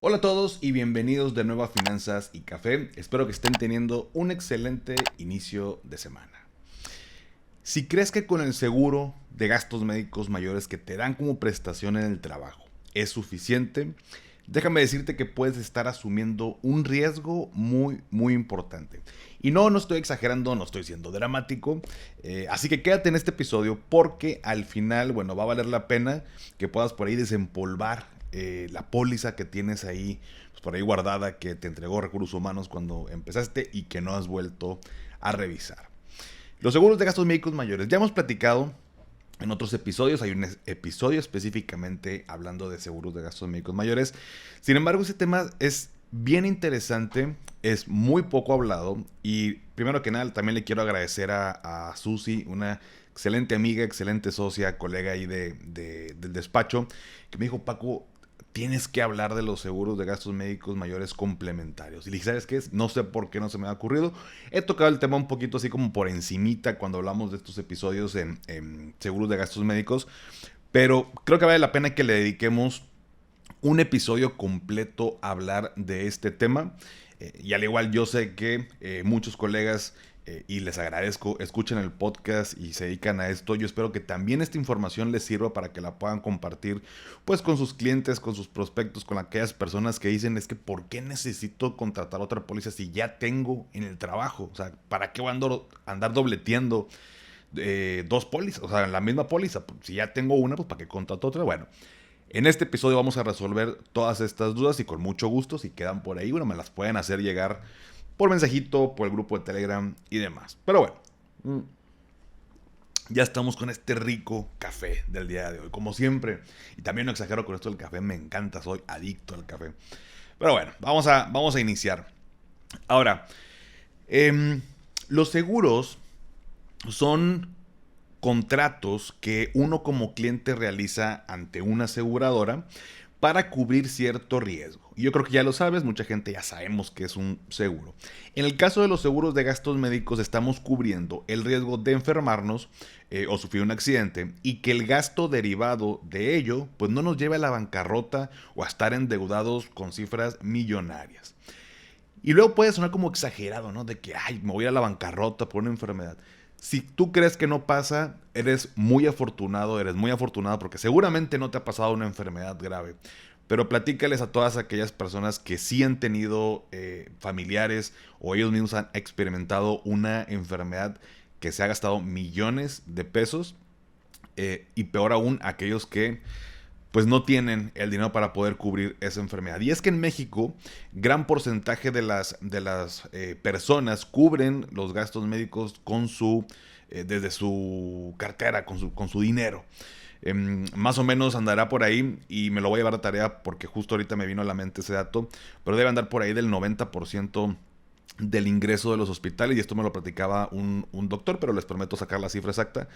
Hola a todos y bienvenidos de nuevo a Finanzas y Café. Espero que estén teniendo un excelente inicio de semana. Si crees que con el seguro de gastos médicos mayores que te dan como prestación en el trabajo es suficiente, déjame decirte que puedes estar asumiendo un riesgo muy importante. Y no estoy exagerando, no estoy siendo dramático. Así que quédate en este episodio porque al final, bueno, va a valer la pena que puedas por ahí desempolvar la póliza que tienes ahí, pues por ahí guardada, que te entregó Recursos Humanos cuando empezaste y que no has vuelto a revisar. Los seguros de gastos médicos mayores. Ya hemos platicado en otros episodios, hay un episodio específicamente hablando de seguros de gastos médicos mayores. Sin embargo, ese tema es bien interesante, es muy poco hablado y primero que nada también le quiero agradecer a Susi, una excelente amiga, excelente socia, colega ahí del despacho, que me dijo: Paco, tienes que hablar de los seguros de gastos médicos mayores complementarios. Y le dije: ¿sabes qué es? No sé por qué no se me ha ocurrido. He tocado el tema un poquito así como por encimita cuando hablamos de estos episodios en seguros de gastos médicos, pero creo que vale la pena que le dediquemos un episodio completo a hablar de este tema. Y al igual yo sé que muchos colegas, y les agradezco, escuchan el podcast y se dedican a esto. Yo espero que también esta información les sirva para que la puedan compartir pues con sus clientes, con sus prospectos, con aquellas personas que dicen: es que ¿por qué necesito contratar otra póliza si ya tengo en el trabajo? O sea, ¿para qué voy a andar dobleteando dos pólizas? O sea, en la misma póliza. Si ya tengo una, pues ¿para qué contrato otra? Bueno, en este episodio vamos a resolver todas estas dudas y con mucho gusto, si quedan por ahí, bueno, me las pueden hacer llegar por mensajito, por el grupo de Telegram y demás. Pero bueno, ya estamos con este rico café del día de hoy, como siempre. Y también no exagero con esto del café, me encanta, soy adicto al café. Pero bueno, vamos a iniciar. Ahora, eh, los seguros son contratos que uno como cliente realiza ante una aseguradora para cubrir cierto riesgo. Y yo creo que ya lo sabes, mucha gente ya sabemos que es un seguro. En el caso de los seguros de gastos médicos estamos cubriendo el riesgo de enfermarnos o sufrir un accidente y que el gasto derivado de ello pues no nos lleve a la bancarrota o a estar endeudados con cifras millonarias. Y luego puede sonar como exagerado, ¿no? De que, ay, me voy a la bancarrota por una enfermedad. Si tú crees que no pasa, eres muy afortunado porque seguramente no te ha pasado una enfermedad grave. Pero platícales a todas aquellas personas que sí han tenido familiares o ellos mismos han experimentado una enfermedad que se ha gastado millones de pesos. Y peor aún, aquellos que pues no tienen el dinero para poder cubrir esa enfermedad. Y es que en México, gran porcentaje de las personas cubren los gastos médicos con desde su cartera, con su dinero. Más o menos andará por ahí, y me lo voy a llevar a tarea porque justo ahorita me vino a la mente ese dato, pero debe andar por ahí del 90% del ingreso de los hospitales, y esto me lo platicaba un doctor, pero les prometo sacar la cifra exacta.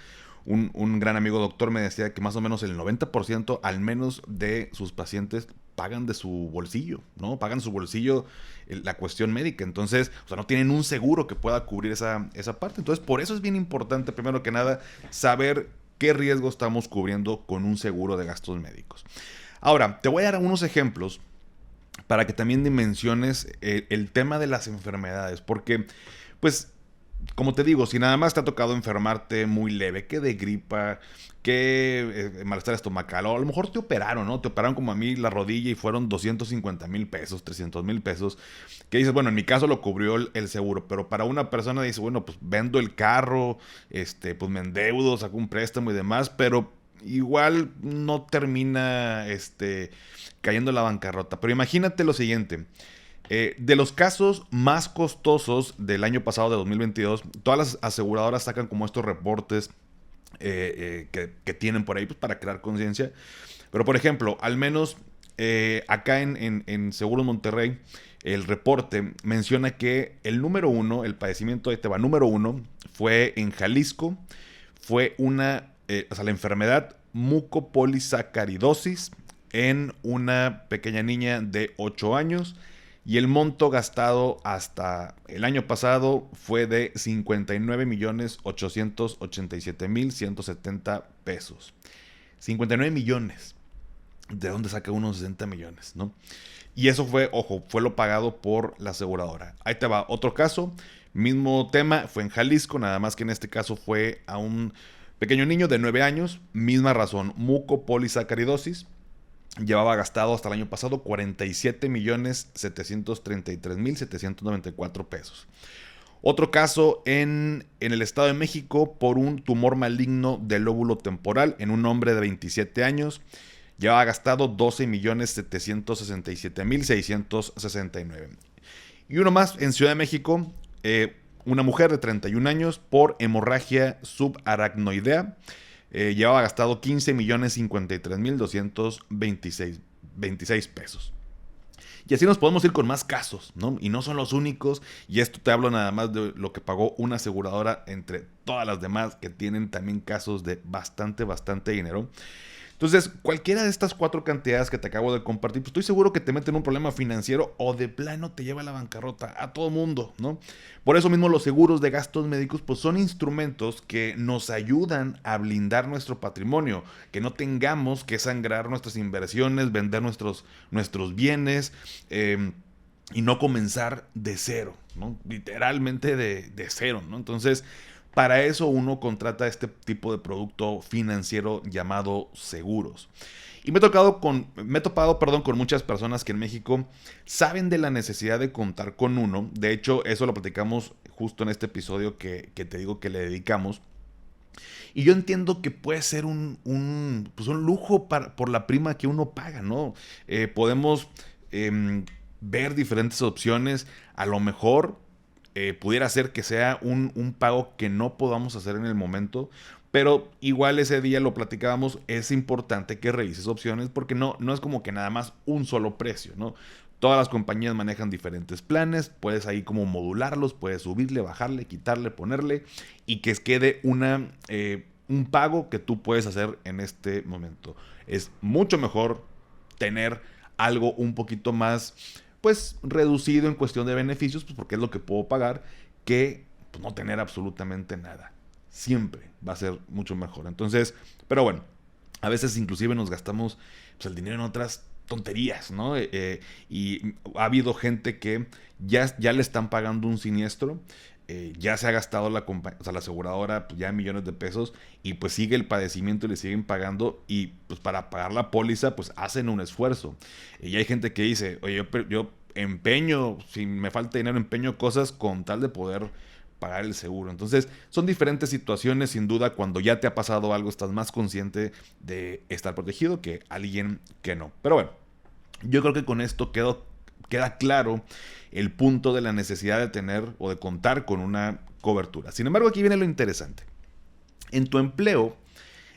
Un gran amigo doctor me decía que más o menos el 90% al menos de sus pacientes pagan de su bolsillo, ¿no? Pagan su bolsillo la cuestión médica. Entonces, o sea, no tienen un seguro que pueda cubrir esa parte. Entonces, por eso es bien importante, primero que nada, saber qué riesgo estamos cubriendo con un seguro de gastos médicos. Ahora, te voy a dar unos ejemplos para que también dimensiones el tema de las enfermedades, porque, pues, como te digo, si nada más te ha tocado enfermarte muy leve, que de gripa, que malestar estomacal, o a lo mejor te operaron, ¿no? Te operaron como a mí la rodilla y fueron 250,000 pesos, 300,000 pesos, que dices, bueno, en mi caso lo cubrió el seguro, pero para una persona dice, bueno, pues vendo el carro, pues me endeudo, saco un préstamo y demás, pero igual no termina, cayendo en la bancarrota. Pero imagínate lo siguiente. De los casos más costosos del año pasado, de 2022, todas las aseguradoras sacan como estos reportes que tienen por ahí, pues, para crear conciencia. Pero, por ejemplo, al menos acá en Seguros Monterrey, el reporte menciona que el número uno, el padecimiento de Teba número uno, fue en Jalisco. Fue o sea, la enfermedad mucopolisacaridosis en una pequeña niña de 8 años. Y el monto gastado hasta el año pasado fue de 59,887,170 pesos. 59 millones. ¿De dónde saca unos 60 millones, no? Y eso fue, ojo, fue lo pagado por la aseguradora. Ahí te va, otro caso, mismo tema, fue en Jalisco, nada más que en este caso fue a un pequeño niño de 9 años, misma razón, mucopolisacaridosis. Llevaba gastado hasta el año pasado 47.733.794 pesos. Otro caso en el Estado de México por un tumor maligno del lóbulo temporal en un hombre de 27 años. Llevaba gastado 12.767.669. Y uno más en Ciudad de México, una mujer de 31 años por hemorragia subaracnoidea. Llevaba gastado 15.053.226 pesos. Y así nos podemos ir con más casos, ¿no? Y no son los únicos. Y esto te hablo nada más de lo que pagó una aseguradora entre todas las demás que tienen también casos de bastante dinero. Entonces, cualquiera de estas 4 cantidades que te acabo de compartir, pues estoy seguro que te meten en un problema financiero o de plano te lleva a la bancarrota a todo mundo, ¿no? Por eso mismo los seguros de gastos médicos pues son instrumentos que nos ayudan a blindar nuestro patrimonio, que no tengamos que sangrar nuestras inversiones, vender nuestros bienes y no comenzar de cero, ¿no? Literalmente de cero, ¿no? Entonces, para eso uno contrata este tipo de producto financiero llamado seguros. Y me he topado con muchas personas que en México saben de la necesidad de contar con uno. De hecho, eso lo platicamos justo en este episodio que te digo que le dedicamos. Y yo entiendo que puede ser un lujo por la prima que uno paga, ¿no? Podemos ver diferentes opciones. A lo mejor pudiera ser que sea un pago que no podamos hacer en el momento, pero igual ese día lo platicábamos, es importante que revises opciones porque no es como que nada más un solo precio, ¿no? Todas las compañías manejan diferentes planes, puedes ahí como modularlos, puedes subirle, bajarle, quitarle, ponerle y que quede un pago que tú puedes hacer en este momento. Es mucho mejor tener algo un poquito más pues reducido en cuestión de beneficios, pues porque es lo que puedo pagar, que pues, no tener absolutamente nada. Siempre va a ser mucho mejor. Entonces, pero bueno, a veces inclusive nos gastamos pues, el dinero en otras tonterías, ¿no? Y ha habido gente que ya le están pagando un siniestro, ya se ha gastado la aseguradora pues, ya millones de pesos y pues sigue el padecimiento y le siguen pagando y pues para pagar la póliza pues hacen un esfuerzo. Y hay gente que dice, oye, yo empeño, si me falta dinero, empeño cosas con tal de poder pagar el seguro. Entonces son diferentes situaciones, sin duda cuando ya te ha pasado algo estás más consciente de estar protegido que alguien que no. Pero bueno, yo creo que con esto queda claro el punto de la necesidad de tener o de contar con una cobertura. Sin embargo, aquí viene lo interesante. En tu empleo,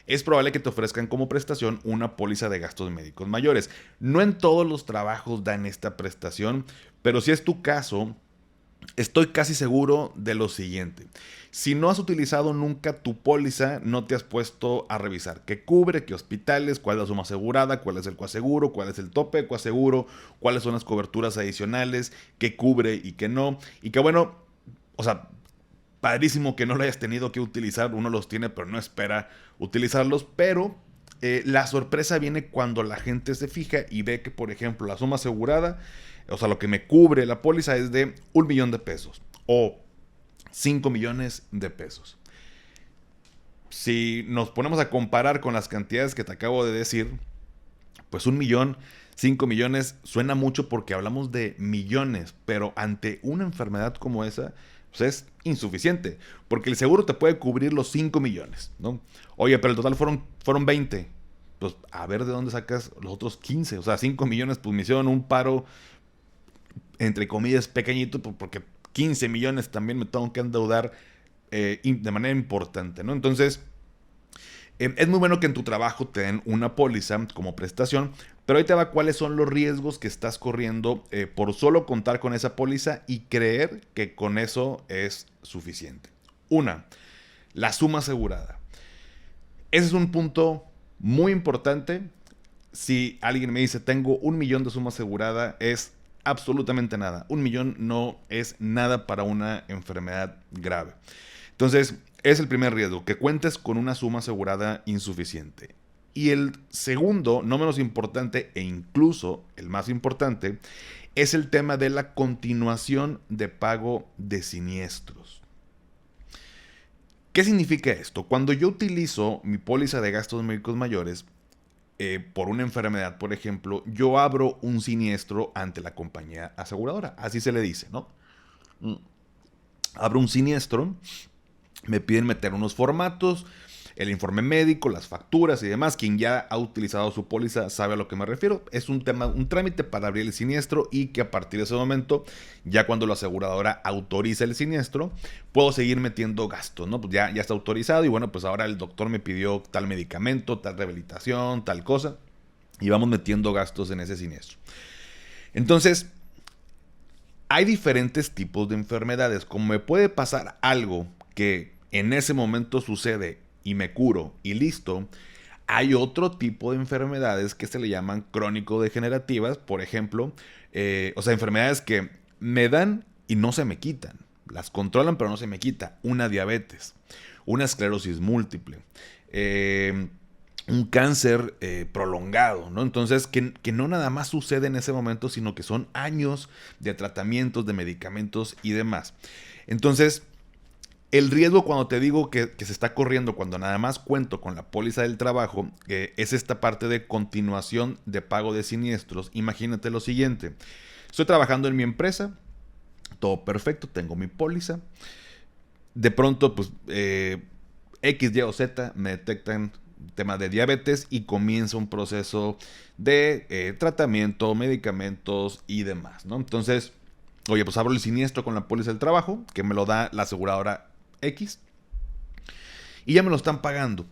es probable que te ofrezcan como prestación una póliza de gastos médicos mayores. No en todos los trabajos dan esta prestación, pero si es tu caso, estoy casi seguro de lo siguiente. Si no has utilizado nunca tu póliza, no te has puesto a revisar qué cubre, qué hospitales, cuál es la suma asegurada, cuál es el coaseguro, cuál es el tope de coaseguro, cuáles son las coberturas adicionales, qué cubre y qué no. Y que bueno, o sea, padrísimo que no lo hayas tenido que utilizar, uno los tiene pero no espera utilizarlos, pero la sorpresa viene cuando la gente se fija y ve que, por ejemplo, la suma asegurada, o sea, lo que me cubre la póliza es de 1,000,000 de pesos o 5 millones de pesos. Si nos ponemos a comparar con las cantidades que te acabo de decir, pues 1,000,000, 5 millones suena mucho porque hablamos de millones, pero ante una enfermedad como esa, pues es insuficiente, porque el seguro te puede cubrir los 5 millones, ¿no? Oye, pero el total fueron 20. Pues a ver de dónde sacas los otros 15. O sea, 5 millones, pues me hicieron un paro, entre comillas, pequeñito, porque 15 millones también me tengo que endeudar de manera importante, ¿no? Entonces, es muy bueno que en tu trabajo te den una póliza como prestación, pero ahí te va cuáles son los riesgos que estás corriendo por solo contar con esa póliza y creer que con eso es suficiente. Una, la suma asegurada. Ese es un punto muy importante. Si alguien me dice tengo 1,000,000 de suma asegurada, es absolutamente nada. 1,000,000 no es nada para una enfermedad grave. Entonces, es el primer riesgo, que cuentes con una suma asegurada insuficiente. Y el segundo, no menos importante e incluso el más importante, es el tema de la continuación de pago de siniestros. ¿Qué significa esto? Cuando yo utilizo mi póliza de gastos médicos mayores, por una enfermedad, por ejemplo, yo abro un siniestro ante la compañía aseguradora. Así se le dice, ¿no? Abro un siniestro, me piden meter unos formatos, el informe médico, las facturas y demás. Quien ya ha utilizado su póliza sabe a lo que me refiero. Es un trámite para abrir el siniestro y que a partir de ese momento, ya cuando la aseguradora autoriza el siniestro, puedo seguir metiendo gastos, ¿no? Pues ya está autorizado y bueno, pues ahora el doctor me pidió tal medicamento, tal rehabilitación, tal cosa y vamos metiendo gastos en ese siniestro. Entonces, hay diferentes tipos de enfermedades. Como me puede pasar algo que en ese momento sucede y me curo y listo, hay otro tipo de enfermedades que se le llaman crónico-degenerativas, por ejemplo, enfermedades que me dan y no se me quitan. Las controlan pero no se me quita. Una diabetes, una esclerosis múltiple, un cáncer prolongado, ¿no? Entonces, que no nada más sucede en ese momento, sino que son años de tratamientos, de medicamentos y demás. Entonces, el riesgo cuando te digo que se está corriendo, cuando nada más cuento con la póliza del trabajo, es esta parte de continuación de pago de siniestros. Imagínate lo siguiente. Estoy trabajando en mi empresa, todo perfecto, tengo mi póliza. De pronto, pues, X, Y o Z me detectan tema de diabetes y comienza un proceso de tratamiento, medicamentos y demás, ¿no? Entonces, oye, pues abro el siniestro con la póliza del trabajo, que me lo da la aseguradora X, y ya me lo están pagando.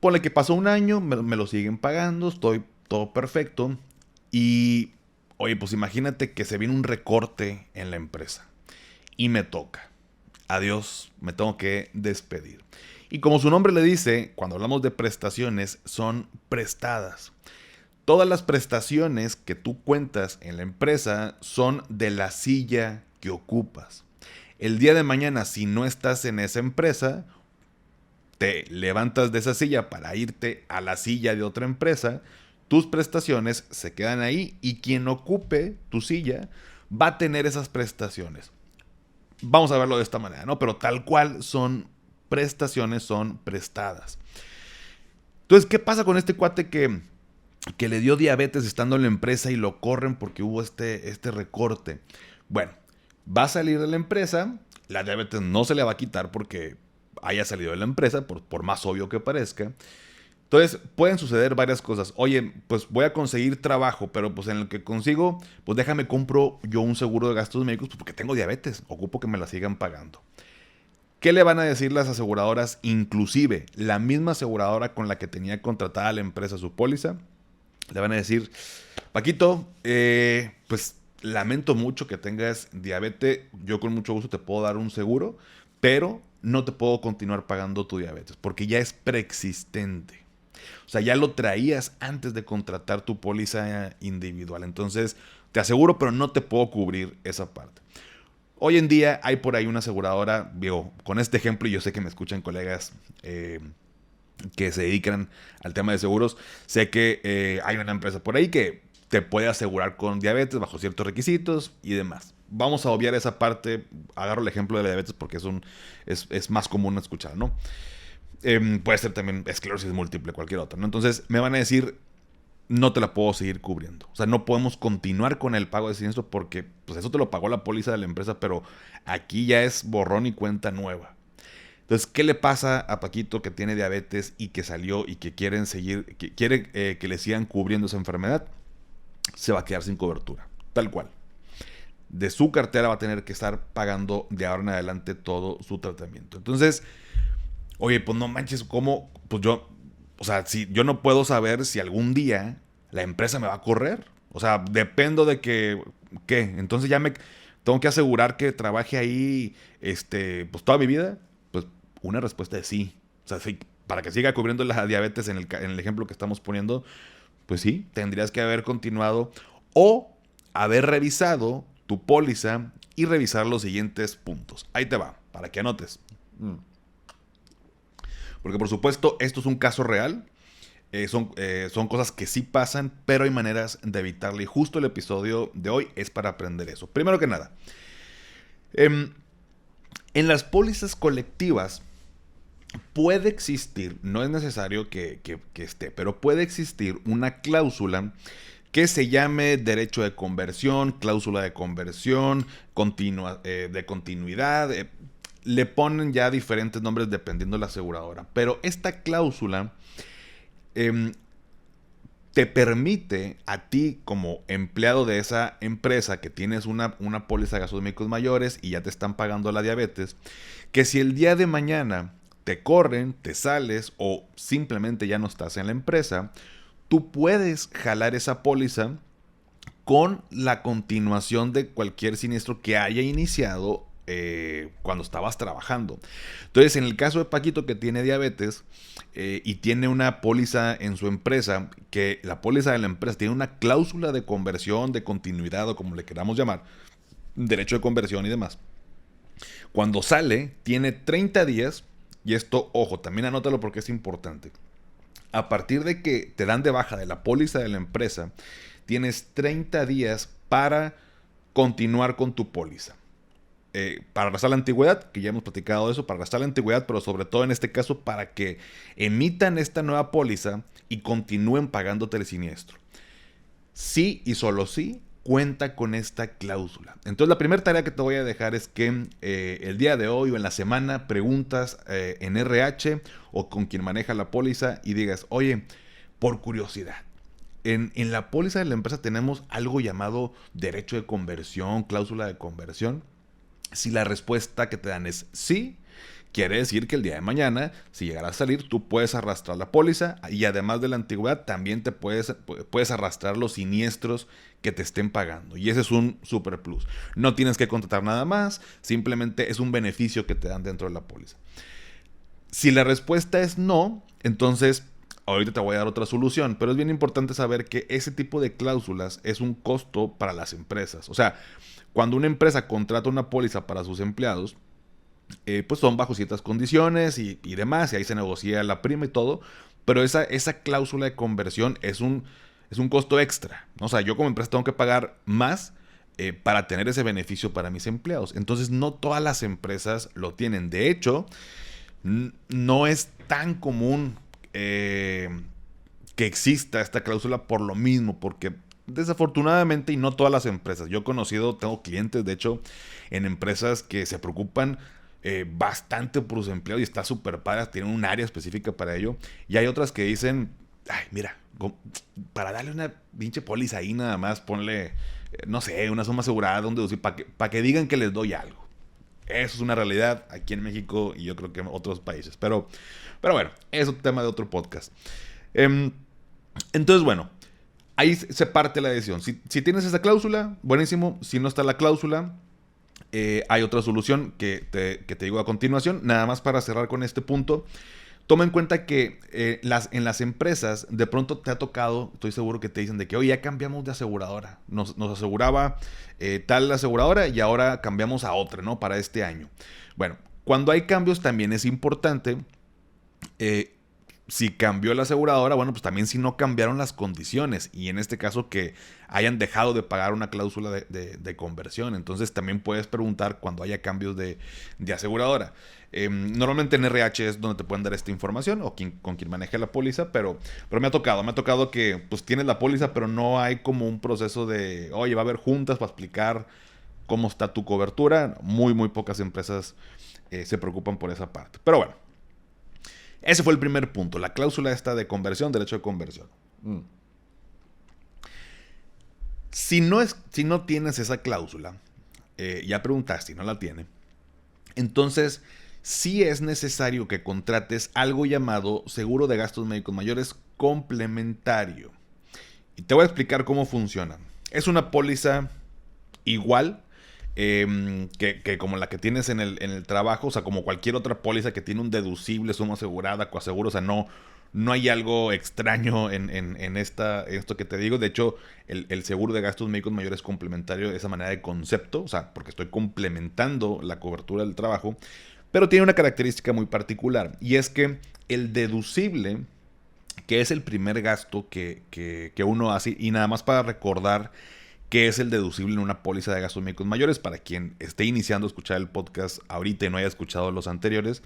Ponle que pasó un año, me lo siguen pagando, estoy todo perfecto, y oye, pues imagínate que se viene un recorte en la empresa, y me toca. Adiós, me tengo que despedir. Y como su nombre le dice, cuando hablamos de prestaciones, son prestadas. Todas las prestaciones que tú cuentas en la empresa son de la silla que ocupas. El día de mañana, si no estás en esa empresa, te levantas de esa silla para irte a la silla de otra empresa, tus prestaciones se quedan ahí y quien ocupe tu silla va a tener esas prestaciones. Vamos a verlo de esta manera, ¿no? Pero tal cual son prestaciones, son prestadas. Entonces, ¿qué pasa con este cuate que le dio diabetes estando en la empresa y lo corren porque hubo este recorte? Bueno, va a salir de la empresa, la diabetes no se le va a quitar porque haya salido de la empresa, por más obvio que parezca. Entonces, pueden suceder varias cosas. Oye, pues voy a conseguir trabajo, pero pues en el que consigo, pues déjame compro yo un seguro de gastos médicos pues porque tengo diabetes, ocupo que me la sigan pagando. ¿Qué le van a decir las aseguradoras? Inclusive, la misma aseguradora con la que tenía contratada la empresa su póliza, le van a decir, Paquito, pues lamento mucho que tengas diabetes, yo con mucho gusto te puedo dar un seguro, pero no te puedo continuar pagando tu diabetes, porque ya es preexistente. O sea, ya lo traías antes de contratar tu póliza individual. Entonces, te aseguro, pero no te puedo cubrir esa parte. Hoy en día hay por ahí una aseguradora, digo, con este ejemplo, y yo sé que me escuchan colegas que se dedican al tema de seguros. Sé que hay una empresa por ahí que te puede asegurar con diabetes bajo ciertos requisitos y demás. Vamos a obviar esa parte. Agarro el ejemplo de la diabetes porque es más común escuchar, ¿no? Puede ser también esclerosis múltiple, cualquier otra, ¿no? Entonces me van a decir, no te la puedo seguir cubriendo. O sea, no podemos continuar con el pago de siniestro porque pues eso te lo pagó la póliza de la empresa, pero aquí ya es borrón y cuenta nueva. Entonces, ¿qué le pasa a Paquito que tiene diabetes y que salió y que quiere que le sigan cubriendo esa enfermedad? Se va a quedar sin cobertura, tal cual. De su cartera va a tener que estar pagando de ahora en adelante todo su tratamiento. Entonces, oye, pues no manches, ¿cómo? Pues si yo no puedo saber si algún día la empresa me va a correr. O sea, dependo de ¿qué? Entonces ya me tengo que asegurar que trabaje ahí, pues toda mi vida. Pues una respuesta es sí. O sea, sí, para que siga cubriendo la diabetes en el ejemplo que estamos poniendo, pues sí, tendrías que haber continuado o haber revisado tu póliza y revisar los siguientes puntos. Ahí te va, para que anotes. Porque por supuesto, esto es un caso real. Son cosas que sí pasan, pero hay maneras de evitarlo. Y justo el episodio de hoy es para aprender eso. Primero que nada, em, en las pólizas colectivas puede existir, no es necesario que esté, pero puede existir una cláusula que se llame derecho de conversión, cláusula de conversión, de continuidad. Le ponen ya diferentes nombres dependiendo de la aseguradora. Pero esta cláusula eh, te permite a ti como empleado de esa empresa que tienes una póliza de gastos médicos mayores y ya te están pagando la diabetes, que si el día de mañana te corren, te sales o simplemente ya no estás en la empresa, tú puedes jalar esa póliza con la continuación de cualquier siniestro que haya iniciado cuando estabas trabajando. Entonces, en el caso de Paquito, que tiene diabetes y tiene una póliza en su empresa, que la póliza de la empresa tiene una cláusula de conversión, de continuidad o como le queramos llamar, derecho de conversión y demás. Cuando sale, tiene 30 días, y esto, ojo, también anótalo porque es importante. A partir de que te dan de baja de la póliza de la empresa, tienes 30 días para continuar con tu póliza. Para arrastrar la antigüedad, que ya hemos platicado de eso, para arrastrar la antigüedad, pero sobre todo en este caso para que emitan esta nueva póliza y continúen pagándote el siniestro. Sí y solo sí cuenta con esta cláusula. Entonces la primera tarea que te voy a dejar es que el día de hoy o en la semana preguntas en RH o con quien maneja la póliza y digas, oye, por curiosidad, en la póliza de la empresa tenemos algo llamado derecho de conversión, cláusula de conversión. Si la respuesta que te dan es sí, quiere decir que el día de mañana, si llegara a salir, tú puedes arrastrar la póliza y además de la antigüedad, también te puedes arrastrar los siniestros que te estén pagando. Y ese es un super plus. No tienes que contratar nada más, simplemente es un beneficio que te dan dentro de la póliza. Si la respuesta es no, entonces ahorita te voy a dar otra solución, pero es bien importante saber que ese tipo de cláusulas es un costo para las empresas. O sea, cuando una empresa contrata una póliza para sus empleados, pues son bajo ciertas condiciones y demás, y ahí se negocia la prima y todo, pero esa cláusula de conversión es un costo extra, ¿no? O sea, yo como empresa tengo que pagar más para tener ese beneficio para mis empleados. Entonces, no todas las empresas lo tienen. De hecho, no es tan común que exista esta cláusula por lo mismo, porque desafortunadamente, y no todas las empresas, yo he conocido, tengo clientes, de hecho, en empresas que se preocupan bastante por sus empleados y está súper padre, tienen un área específica para ello, y hay otras que dicen, ay, mira, para darle una pinche póliza ahí nada más, ponle, no sé, una suma asegurada, un deducible, para que digan que les doy algo. Eso es una realidad aquí en México y yo creo que en otros países. Pero bueno, es un tema de otro podcast. Entonces, bueno, ahí se parte la decisión. Si tienes esa cláusula, buenísimo. Si no está la cláusula, hay otra solución que te digo a continuación. Nada más para cerrar con este punto. Toma en cuenta que en las empresas de pronto te ha tocado, estoy seguro que te dicen de que, oye, ya cambiamos de aseguradora. Nos aseguraba tal aseguradora y ahora cambiamos a otra, ¿no? Para este año. Bueno, cuando hay cambios también es importante si cambió la aseguradora, bueno, pues también si no cambiaron las condiciones y en este caso que hayan dejado de pagar una cláusula de conversión. Entonces también puedes preguntar cuando haya cambios de aseguradora. Normalmente en RH es donde te pueden dar esta información o con quien maneje la póliza, pero me ha tocado que pues tienes la póliza, pero no hay como un proceso de, oye, va a haber juntas para explicar cómo está tu cobertura. Muy pocas empresas se preocupan por esa parte. Pero bueno. Ese fue el primer punto, la cláusula esta de conversión, derecho de conversión. Si no tienes esa cláusula, ya preguntaste y no la tiene, entonces sí es necesario que contrates algo llamado seguro de gastos médicos mayores complementario. Y te voy a explicar cómo funciona. Es una póliza igual que como la que tienes en el trabajo, o sea, como cualquier otra póliza que tiene un deducible, suma asegurada, coaseguro, o sea, no hay algo extraño en esto que te digo. De hecho, el seguro de gastos médicos mayores complementario de esa manera de concepto, o sea, porque estoy complementando la cobertura del trabajo, pero tiene una característica muy particular, y es que el deducible que es el primer gasto que uno hace. Y nada más para recordar qué es el deducible en una póliza de gastos médicos mayores, para quien esté iniciando a escuchar el podcast ahorita y no haya escuchado los anteriores.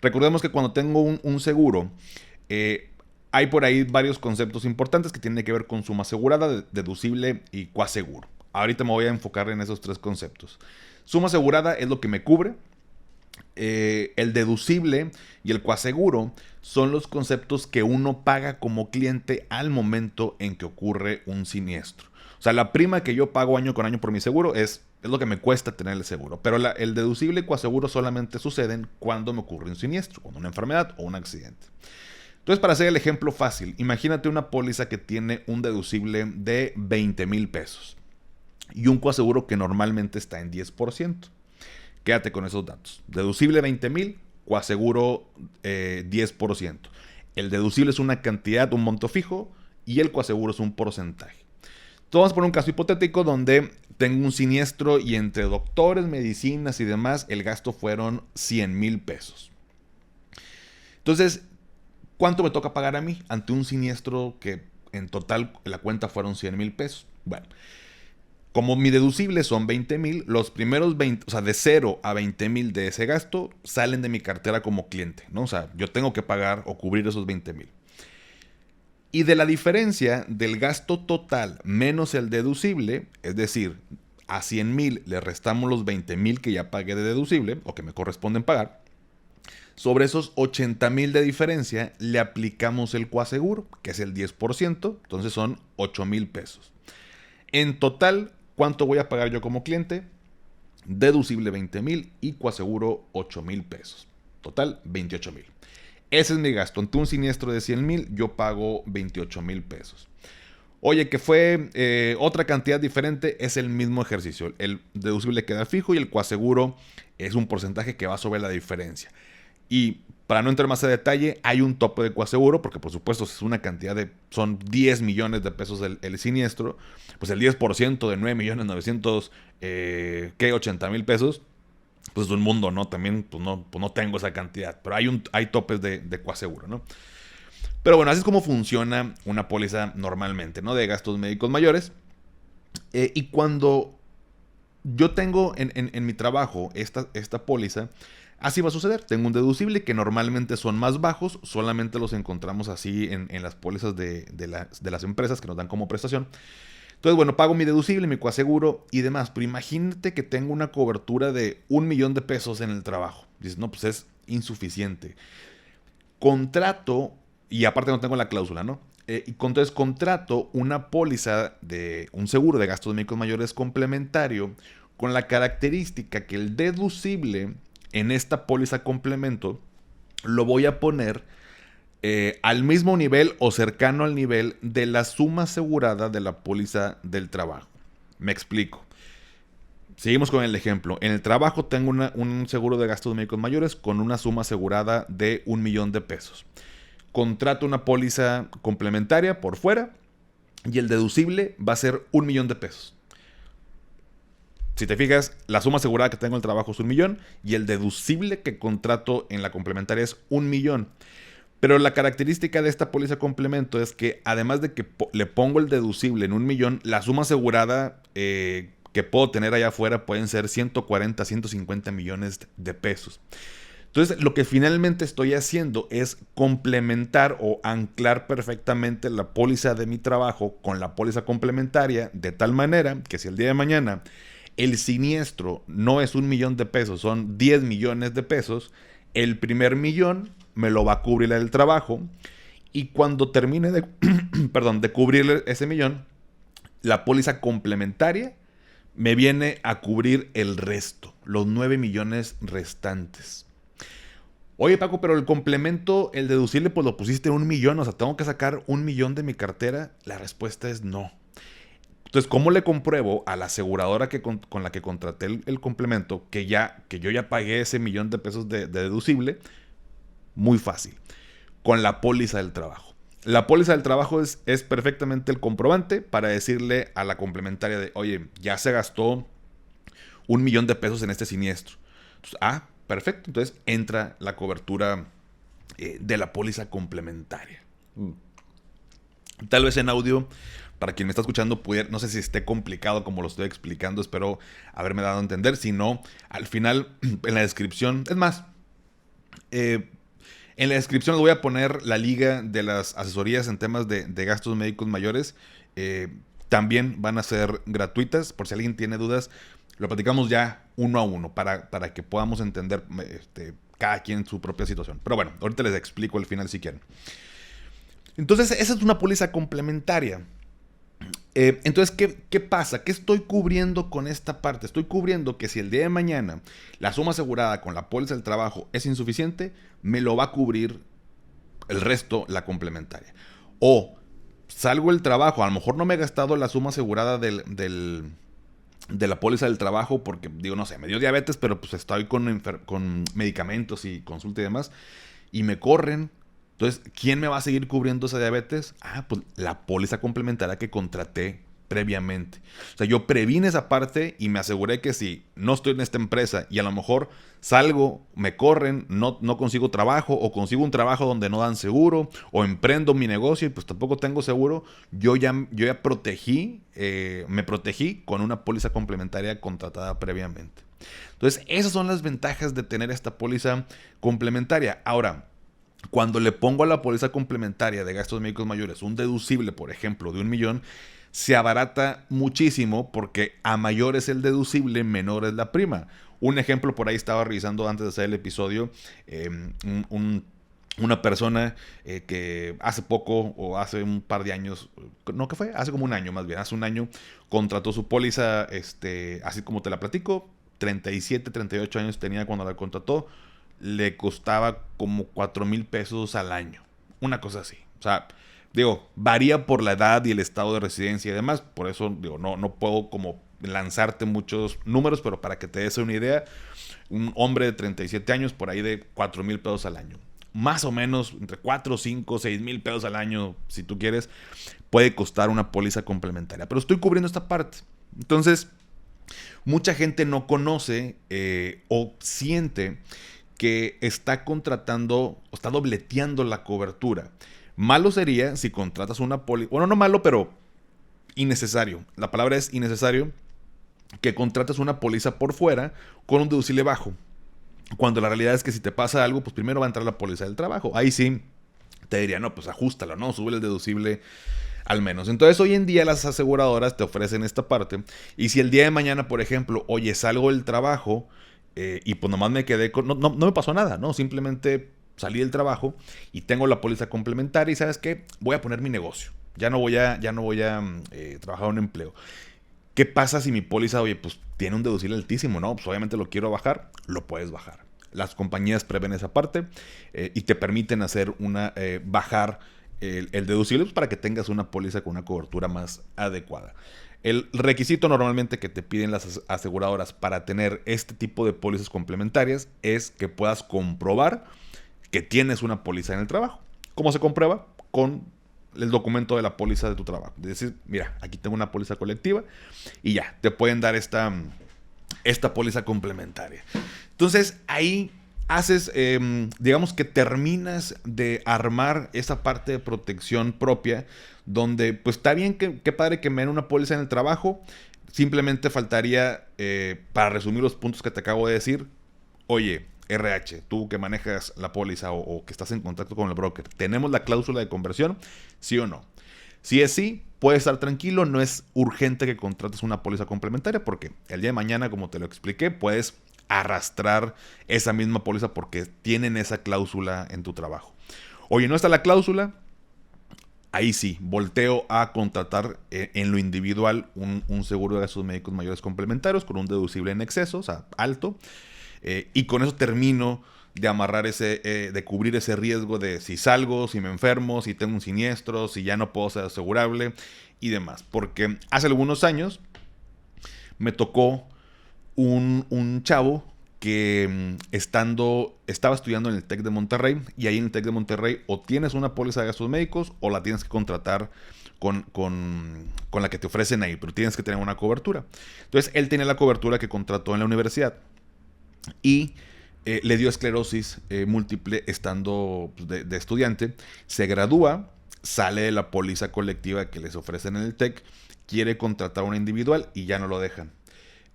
Recordemos que cuando tengo un seguro, hay por ahí varios conceptos importantes que tienen que ver con suma asegurada, deducible y coaseguro. Ahorita me voy a enfocar en esos tres conceptos. Suma asegurada es lo que me cubre. El deducible y el coaseguro son los conceptos que uno paga como cliente al momento en que ocurre un siniestro. O sea, la prima que yo pago año con año por mi seguro es lo que me cuesta tener el seguro. Pero el deducible y coaseguro solamente suceden cuando me ocurre un siniestro, cuando una enfermedad o un accidente. Entonces, para hacer el ejemplo fácil, imagínate una póliza que tiene un deducible de 20,000 pesos y un coaseguro que normalmente está en 10%. Quédate con esos datos. Deducible 20,000, coaseguro 10%. El deducible es una cantidad, un monto fijo, y el coaseguro es un porcentaje. Entonces vamos a poner un caso hipotético donde tengo un siniestro y entre doctores, medicinas y demás, el gasto fueron 100,000 pesos. Entonces, ¿cuánto me toca pagar a mí ante un siniestro que en total la cuenta fueron 100,000 pesos? Bueno, como mi deducible son 20,000, los primeros 20, o sea, de 0 a 20,000 de ese gasto salen de mi cartera como cliente, ¿no? O sea, yo tengo que pagar o cubrir esos 20,000. Y de la diferencia del gasto total menos el deducible, es decir, a 100,000 le restamos los 20,000 que ya pagué de deducible o que me corresponden pagar, sobre esos 80,000 de diferencia le aplicamos el coaseguro, que es el 10%, entonces son 8,000 pesos. En total, ¿cuánto voy a pagar yo como cliente? Deducible 20,000 y coaseguro 8,000 pesos. Total, 28,000. Ese es mi gasto. Ante un siniestro de 100,000, yo pago 28,000 pesos. Oye, que fue otra cantidad diferente, es el mismo ejercicio. El deducible queda fijo y el coaseguro es un porcentaje que va sobre la diferencia. Y para no entrar más a detalle, hay un tope de coaseguro, porque por supuesto es una cantidad son 10 millones de pesos el siniestro, pues el 10% de 9,900,000, ¿qué? 80,000 pesos, pues es un mundo, ¿no? También pues no tengo esa cantidad, pero hay topes de coaseguro, ¿no? Pero bueno, así es como funciona una póliza normalmente, ¿no? De gastos médicos mayores. Y cuando yo tengo en mi trabajo esta póliza, así va a suceder. Tengo un deducible que normalmente son más bajos, solamente los encontramos así en las pólizas de las empresas que nos dan como prestación. Entonces, bueno, pago mi deducible, mi coaseguro y demás. Pero imagínate que tengo una cobertura de 1,000,000 de pesos en el trabajo. Dices, no, pues es insuficiente. Contrato, y aparte no tengo la cláusula, ¿no? Entonces contrato una póliza de un seguro de gastos médicos mayores complementario con la característica que el deducible en esta póliza complemento lo voy a poner al mismo nivel o cercano al nivel de la suma asegurada de la póliza del trabajo. Me explico. Seguimos con el ejemplo. En el trabajo tengo un seguro de gastos médicos mayores con una suma asegurada de 1,000,000 de pesos. Contrato una póliza complementaria por fuera y el deducible va a ser 1,000,000 de pesos. Si te fijas, la suma asegurada que tengo en el trabajo es 1,000,000 y el deducible que contrato en la complementaria es 1,000,000. Pero la característica de esta póliza complemento es que además de que le pongo el deducible en 1,000,000, la suma asegurada que puedo tener allá afuera pueden ser 140, 150 millones de pesos. Entonces, lo que finalmente estoy haciendo es complementar o anclar perfectamente la póliza de mi trabajo con la póliza complementaria, de tal manera que si el día de mañana el siniestro no es 1,000,000 de pesos, son 10 millones de pesos, el primer millón me lo va a cubrir el trabajo y cuando termine de cubrir ese millón, la póliza complementaria me viene a cubrir el resto, los 9 millones restantes. Oye, Paco, pero el complemento, el deducible, pues lo pusiste en 1,000,000, o sea, ¿tengo que sacar 1,000,000 de mi cartera? La respuesta es no. Entonces, ¿cómo le compruebo a la aseguradora con la que contraté el complemento que yo ya pagué ese 1,000,000 de pesos de deducible? Muy fácil. Con la póliza del trabajo. La póliza del trabajo es perfectamente el comprobante para decirle a la complementaria de, oye, ya se gastó 1,000,000 de pesos en este siniestro. Entonces, perfecto. Entonces entra la cobertura de la póliza complementaria. Tal vez en audio, para quien me está escuchando, no sé si esté complicado como lo estoy explicando, espero haberme dado a entender. Si no, al final, en la descripción, es más, en la descripción les voy a poner la liga de las asesorías en temas de gastos médicos mayores. También van a ser gratuitas, por si alguien tiene dudas. Lo platicamos ya uno a uno para que podamos entender cada quien su propia situación. Pero bueno, ahorita les explico al final si quieren. Entonces, esa es una póliza complementaria. Entonces, ¿qué pasa? ¿Qué estoy cubriendo con esta parte? Estoy cubriendo que si el día de mañana la suma asegurada con la póliza del trabajo es insuficiente, me lo va a cubrir el resto, la complementaria. O salgo del trabajo, a lo mejor no me he gastado la suma asegurada de la póliza del trabajo porque, digo, no sé, me dio diabetes, pero pues estoy con medicamentos y consulta y demás, y me corren. Entonces, ¿quién me va a seguir cubriendo esa diabetes? Pues la póliza complementaria que contraté previamente. O sea, yo previne esa parte y me aseguré que si no estoy en esta empresa y a lo mejor salgo, me corren, no consigo trabajo o consigo un trabajo donde no dan seguro o emprendo mi negocio y pues tampoco tengo seguro, yo ya protegí, me protegí con una póliza complementaria contratada previamente. Entonces, esas son las ventajas de tener esta póliza complementaria. Ahora, cuando le pongo a la póliza complementaria de gastos médicos mayores un deducible, por ejemplo, de 1,000,000, se abarata muchísimo porque a mayor es el deducible, menor es la prima. Un ejemplo, por ahí estaba revisando antes de hacer el episodio, una persona que hace poco o hace un par de años, no, ¿qué fue? Hace como un año más bien, hace un año contrató su póliza, así como te la platico, 37, 38 años tenía cuando la contrató, le costaba como 4,000 pesos al año. Una cosa así. O sea, digo, varía por la edad y el estado de residencia y demás. Por eso, digo, no puedo como lanzarte muchos números, pero para que te des una idea, un hombre de 37 años, por ahí de 4,000 pesos al año. Más o menos, entre 4, 5, 6,000 pesos al año, si tú quieres, puede costar una póliza complementaria. Pero estoy cubriendo esta parte. Entonces, mucha gente no conoce o siente que está contratando o está dobleteando la cobertura. Malo sería si contratas una póliza, bueno, no malo, pero innecesario. La palabra es innecesario, que contratas una póliza por fuera con un deducible bajo. Cuando la realidad es que si te pasa algo, pues primero va a entrar la póliza del trabajo. Ahí sí te diría, no, pues ajustalo, ¿no? Sube el deducible al menos. Entonces hoy en día las aseguradoras te ofrecen esta parte. Y si el día de mañana, por ejemplo, oye, salgo del trabajo y pues nomás me quedé con... No me pasó nada, ¿no? Simplemente salí del trabajo y tengo la póliza complementaria y ¿sabes qué? Voy a poner mi negocio. Ya no voy a trabajar un empleo. ¿Qué pasa si mi póliza, oye, pues tiene un deducible altísimo, ¿no? Pues obviamente lo quiero bajar, lo puedes bajar. Las compañías prevén esa parte y te permiten hacer bajar el deducible pues, para que tengas una póliza con una cobertura más adecuada. El requisito normalmente que te piden las aseguradoras para tener este tipo de pólizas complementarias es que puedas comprobar que tienes una póliza en el trabajo. ¿Cómo se comprueba? Con el documento de la póliza de tu trabajo. Es decir, mira, aquí tengo una póliza colectiva y ya, te pueden dar esta póliza complementaria. Entonces, ahí haces, digamos que terminas de armar esa parte de protección propia, donde pues está bien, qué padre que me den una póliza en el trabajo, simplemente faltaría, para resumir los puntos que te acabo de decir, oye, RH, tú que manejas la póliza o que estás en contacto con el broker, ¿tenemos la cláusula de conversión? ¿Sí o no? Si es sí, puedes estar tranquilo, no es urgente que contrates una póliza complementaria porque el día de mañana, como te lo expliqué, puedes arrastrar esa misma póliza porque tienen esa cláusula en tu trabajo. Oye, ¿no está la cláusula? Ahí sí, volteo a contratar en lo individual un seguro de gastos médicos mayores complementarios con un deducible en exceso, o sea, alto. Y con eso termino de amarrar de cubrir ese riesgo de si salgo, si me enfermo, si tengo un siniestro, si ya no puedo ser asegurable y demás. Porque hace algunos años me tocó un chavo que estaba estudiando en el TEC de Monterrey y ahí en el TEC de Monterrey o tienes una póliza de gastos médicos o la tienes que contratar con la que te ofrecen ahí, pero tienes que tener una cobertura. Entonces él tenía la cobertura que contrató en la universidad y le dio esclerosis múltiple estando pues, de estudiante, se gradúa sale de la póliza colectiva que les ofrecen en el TEC, quiere contratar una individual y ya no lo dejan.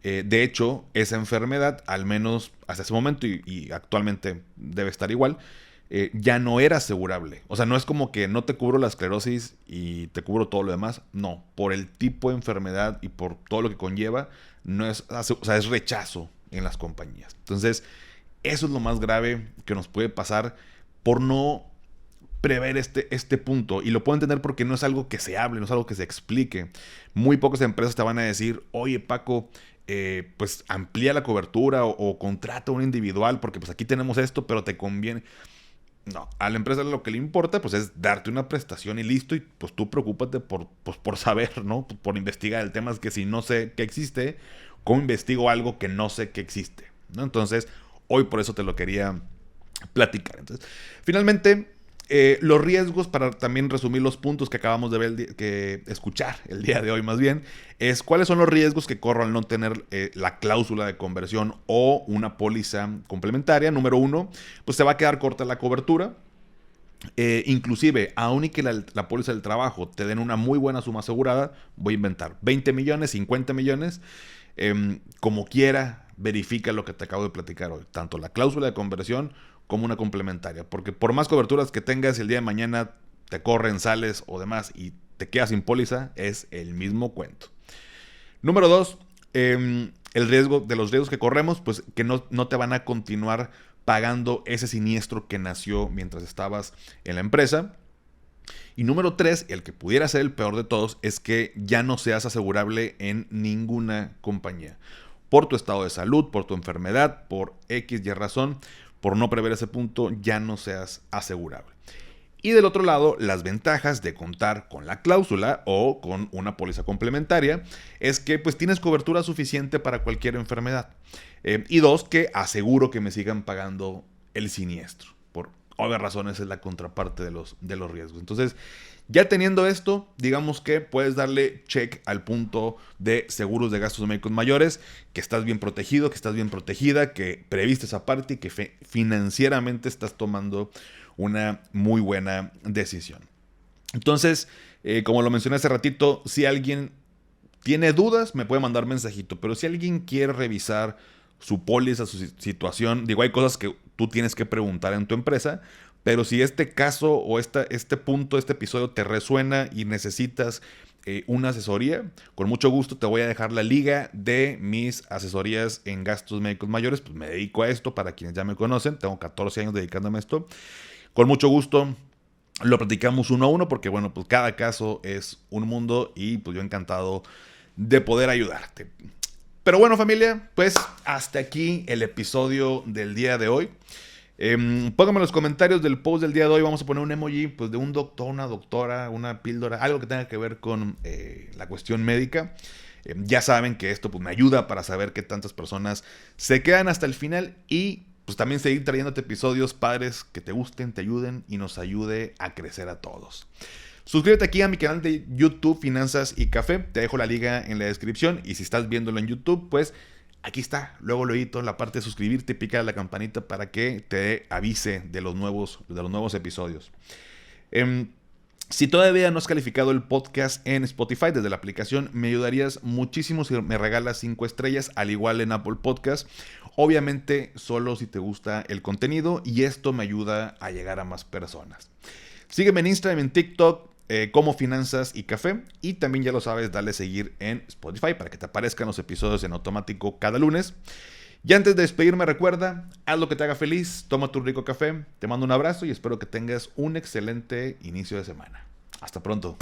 De hecho, esa enfermedad, al menos hasta ese momento y actualmente debe estar igual, ya no era asegurable. O sea, no es como que no te cubro la esclerosis y te cubro todo lo demás. No, por el tipo de enfermedad y por todo lo que conlleva, no es, o sea, es rechazo en las compañías. Entonces, eso es lo más grave que nos puede pasar por no prever este punto. Y lo puedo entender porque no es algo que se hable, no es algo que se explique. Muy pocas empresas te van a decir, oye Paco, pues amplía la cobertura o contrata un individual porque pues aquí tenemos esto, pero te conviene. No, a la empresa lo que le importa pues es darte una prestación y listo, y pues tú preocúpate por saber, ¿no? Por investigar. El tema es que si no sé que existe, ¿cómo investigo algo que no sé que existe? ¿No? Entonces, hoy por eso te lo quería platicar. Entonces, finalmente, los riesgos, para también resumir los puntos que acabamos de ver, que escuchar el día de hoy más bien, es cuáles son los riesgos que corro al no tener la cláusula de conversión o una póliza complementaria. Número 1, pues se va a quedar corta la cobertura. Inclusive, aun y que la póliza del trabajo te den una muy buena suma asegurada, voy a inventar 20 millones, 50 millones, como quiera, verifica lo que te acabo de platicar hoy, tanto la cláusula de conversión como una complementaria, porque por más coberturas que tengas, el día de mañana te corren, sales o demás y te quedas sin póliza, es el mismo cuento. Número 2, el riesgo de los riesgos que corremos, pues que no te van a continuar pagando ese siniestro que nació mientras estabas en la empresa. Y número 3, el que pudiera ser el peor de todos, es que ya no seas asegurable en ninguna compañía. Por tu estado de salud, por tu enfermedad, por X y razón, por no prever ese punto, ya no seas asegurable. Y del otro lado, las ventajas de contar con la cláusula o con una póliza complementaria es que pues tienes cobertura suficiente para cualquier enfermedad. Y 2, que aseguro que me sigan pagando el siniestro. Por obvias razones es la contraparte de los riesgos. Entonces, ya teniendo esto, digamos que puedes darle check al punto de seguros de gastos médicos mayores, que estás bien protegido, que estás bien protegida, que previste esa parte y que financieramente estás tomando una muy buena decisión. Entonces, como lo mencioné hace ratito, si alguien tiene dudas, me puede mandar mensajito, pero si alguien quiere revisar su póliza, su situación, digo, hay cosas que tú tienes que preguntar en tu empresa, pero si este caso o este punto, este episodio te resuena y necesitas una asesoría, con mucho gusto te voy a dejar la liga de mis asesorías en gastos médicos mayores. Pues me dedico a esto, para quienes ya me conocen, tengo 14 años dedicándome a esto. Con mucho gusto lo platicamos uno a uno porque, bueno, pues cada caso es un mundo y pues yo encantado de poder ayudarte. Pero bueno, familia, pues hasta aquí el episodio del día de hoy. Pónganme en los comentarios del post del día de hoy. Vamos a poner un emoji pues, de un doctor, una doctora, una píldora, algo que tenga que ver con la cuestión médica. Ya saben que esto pues, me ayuda para saber qué tantas personas se quedan hasta el final y pues también seguir trayéndote episodios padres que te gusten, te ayuden y nos ayude a crecer a todos. Suscríbete aquí a mi canal de YouTube, Finanzas y Café. Te dejo la liga en la descripción. Y si estás viéndolo en YouTube, pues aquí está. Luego en la parte de suscribirte, pica la campanita para que te avise de los nuevos episodios. Si todavía no has calificado el podcast en Spotify desde la aplicación, me ayudarías muchísimo si me regalas 5 estrellas, al igual en Apple Podcast. Obviamente, solo si te gusta el contenido y esto me ayuda a llegar a más personas. Sígueme en Instagram, en TikTok, como Finanzas y Café. Y también ya lo sabes, dale seguir en Spotify para que te aparezcan los episodios en automático cada lunes. Y antes de despedirme, recuerda, haz lo que te haga feliz, toma tu rico café, te mando un abrazo y espero que tengas un excelente inicio de semana. Hasta pronto.